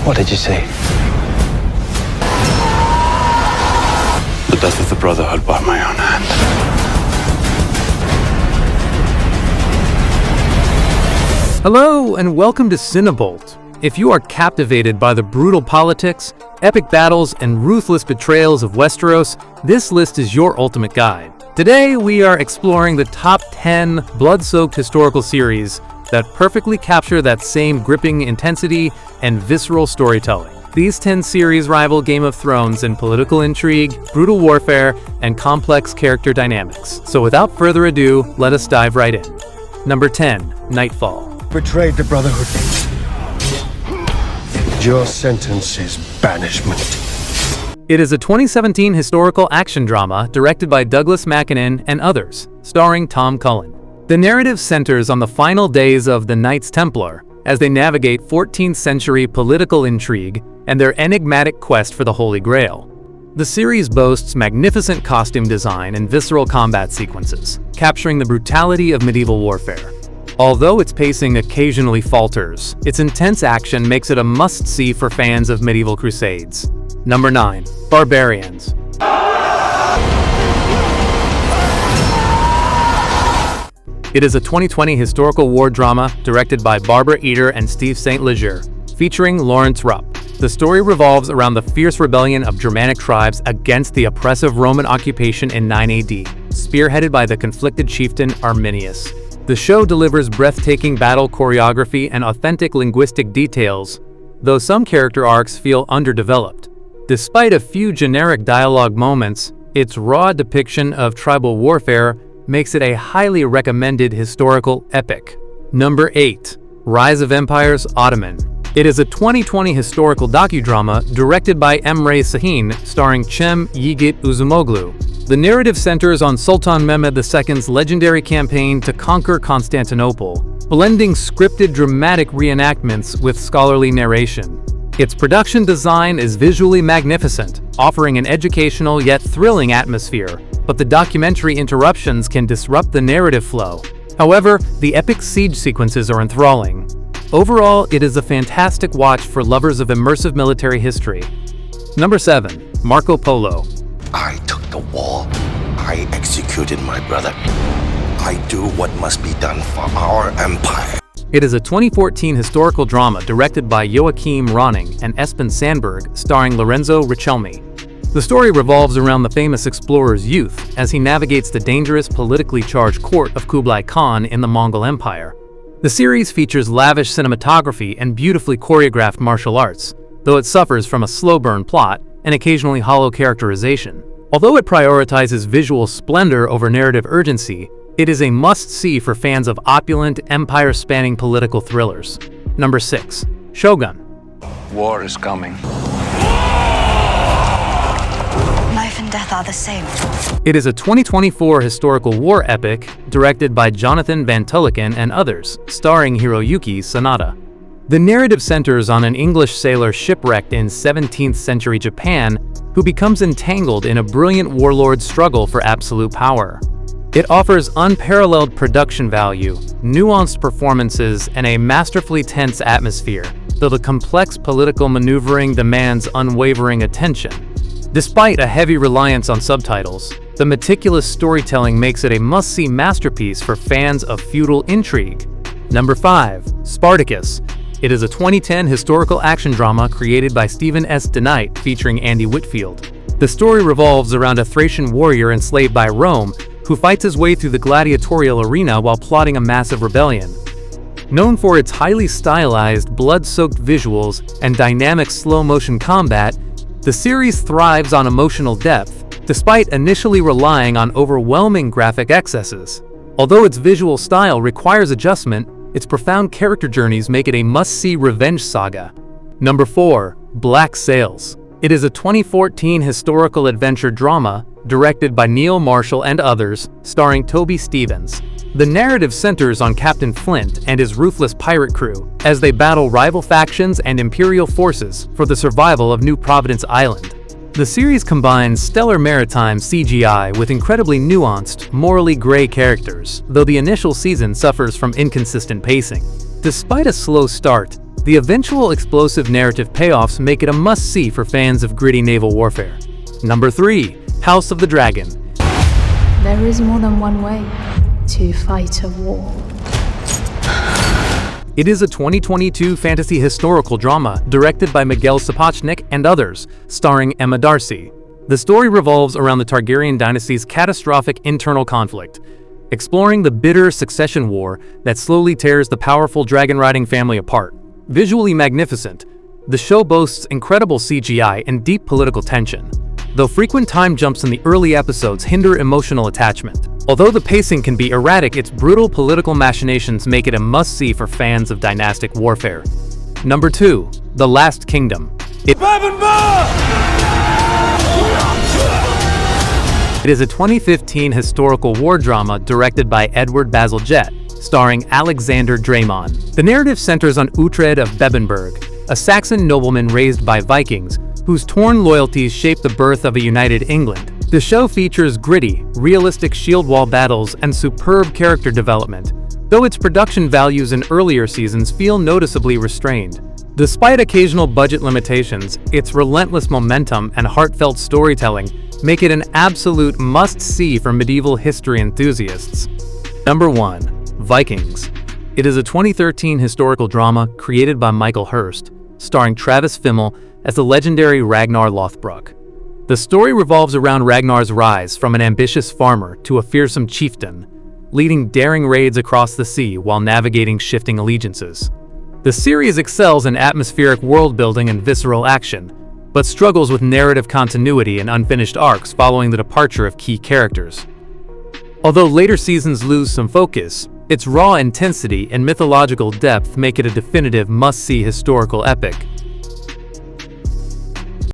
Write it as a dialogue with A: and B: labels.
A: What did you say?
B: The death of the Brotherhood by my own hand.
C: Hello, and welcome to Cinebolt. If you are captivated by the brutal politics, epic battles, and ruthless betrayals of Westeros, this list is your ultimate guide. Today, we are exploring the top 10 blood-soaked historical series that perfectly capture that same gripping intensity and visceral storytelling. These 10 series rival Game of Thrones in political intrigue, brutal warfare, and complex character dynamics. So without further ado, let us dive right in. Number 10, Nightfall.
D: Betrayed the Brotherhood. Your sentence is banishment.
C: It is a 2017 historical action drama directed by Douglas Mackinnon and others, starring Tom Cullen. The narrative centers on the final days of the Knights Templar as they navigate 14th century political intrigue and their enigmatic quest for the Holy Grail. The series boasts magnificent costume design and visceral combat sequences, capturing the brutality of medieval warfare. Although its pacing occasionally falters, its intense action makes it a must-see for fans of medieval crusades. Number 9. Barbarians. It is a 2020 historical war drama directed by Barbara Eder and Steve St. Leger, featuring Lawrence Rupp. The story revolves around the fierce rebellion of Germanic tribes against the oppressive Roman occupation in 9 AD, spearheaded by the conflicted chieftain Arminius. The show delivers breathtaking battle choreography and authentic linguistic details, though some character arcs feel underdeveloped. Despite a few generic dialogue moments, its raw depiction of tribal warfare makes it a highly recommended historical epic. Number 8. Rise of Empires Ottoman. It is a 2020 historical docudrama directed by Emre Sahin, starring Cem Yiğit Uzumoglu. The narrative centers on Sultan Mehmed II's legendary campaign to conquer Constantinople, blending scripted dramatic reenactments with scholarly narration. Its production design is visually magnificent, offering an educational yet thrilling atmosphere, but the documentary interruptions can disrupt the narrative flow. However, the epic siege sequences are enthralling. Overall, it is a fantastic watch for lovers of immersive military history. Number 7. Marco Polo.
E: I took the wall. I executed my brother. I do what must be done for our empire.
C: It is a 2014 historical drama directed by Joachim Ronning and Espen Sandberg, starring Lorenzo Richelmi. The story revolves around the famous explorer's youth as he navigates the dangerous, politically charged court of Kublai Khan in the Mongol Empire. The series features lavish cinematography and beautifully choreographed martial arts, though it suffers from a slow-burn plot and occasionally hollow characterization. Although it prioritizes visual splendor over narrative urgency, it is a must-see for fans of opulent, empire-spanning political thrillers. Number 6. Shogun.
A: War is coming.
F: Life and death are the same.
C: It is a 2024 historical war epic directed by Jonathan Van Tulleken and others, starring Hiroyuki Sanada. The narrative centers on an English sailor shipwrecked in 17th century Japan who becomes entangled in a brilliant warlord's struggle for absolute power. It offers unparalleled production value, nuanced performances, and a masterfully tense atmosphere, though the complex political maneuvering demands unwavering attention. Despite a heavy reliance on subtitles, the meticulous storytelling makes it a must-see masterpiece for fans of feudal intrigue. Number 5. Spartacus. It is a 2010 historical action drama created by Stephen S. DeKnight featuring Andy Whitfield. The story revolves around a Thracian warrior enslaved by Rome who fights his way through the gladiatorial arena while plotting a massive rebellion. Known for its highly stylized, blood-soaked visuals and dynamic slow-motion combat, the series thrives on emotional depth, despite initially relying on overwhelming graphic excesses. Although its visual style requires adjustment, its profound character journeys make it a must-see revenge saga. Number 4. Black Sails. It is a 2014 historical adventure drama directed by Neil Marshall and others, starring Toby Stephens. The narrative centers on Captain Flint and his ruthless pirate crew as they battle rival factions and Imperial forces for the survival of New Providence Island. The series combines stellar maritime CGI with incredibly nuanced, morally gray characters, though the initial season suffers from inconsistent pacing. Despite a slow start, The eventual explosive narrative payoffs make it a must-see for fans of gritty naval warfare. Number 3. House of the Dragon.
G: There is more than one way to fight a war.
C: It is a 2022 fantasy historical drama directed by Miguel Sapochnik and others, starring Emma Darcy. The story revolves around the Targaryen dynasty's catastrophic internal conflict, exploring the bitter succession war that slowly tears the powerful dragon-riding family apart. Visually magnificent, the show boasts incredible CGI and deep political tension, though frequent time jumps in the early episodes hinder emotional attachment. Although the pacing can be erratic, its brutal political machinations make it a must-see for fans of dynastic warfare. Number 2. The Last Kingdom. It is a 2015 historical war drama directed by Edward Bazalgette, starring Alexander Draymond. The narrative centers on Uhtred of Bebbanburg, a Saxon nobleman raised by Vikings, whose torn loyalties shaped the birth of a united England. The show features gritty, realistic shield wall battles and superb character development, though its production values in earlier seasons feel noticeably restrained. Despite occasional budget limitations, its relentless momentum and heartfelt storytelling make it an absolute must-see for medieval history enthusiasts. Number 1. Vikings. It is a 2013 historical drama created by Michael Hurst, starring Travis Fimmel as the legendary Ragnar Lothbrok. The story revolves around Ragnar's rise from an ambitious farmer to a fearsome chieftain, leading daring raids across the sea while navigating shifting allegiances. The series excels in atmospheric world-building and visceral action, but struggles with narrative continuity and unfinished arcs following the departure of key characters. Although later seasons lose some focus, its raw intensity and mythological depth make it a definitive must-see historical epic.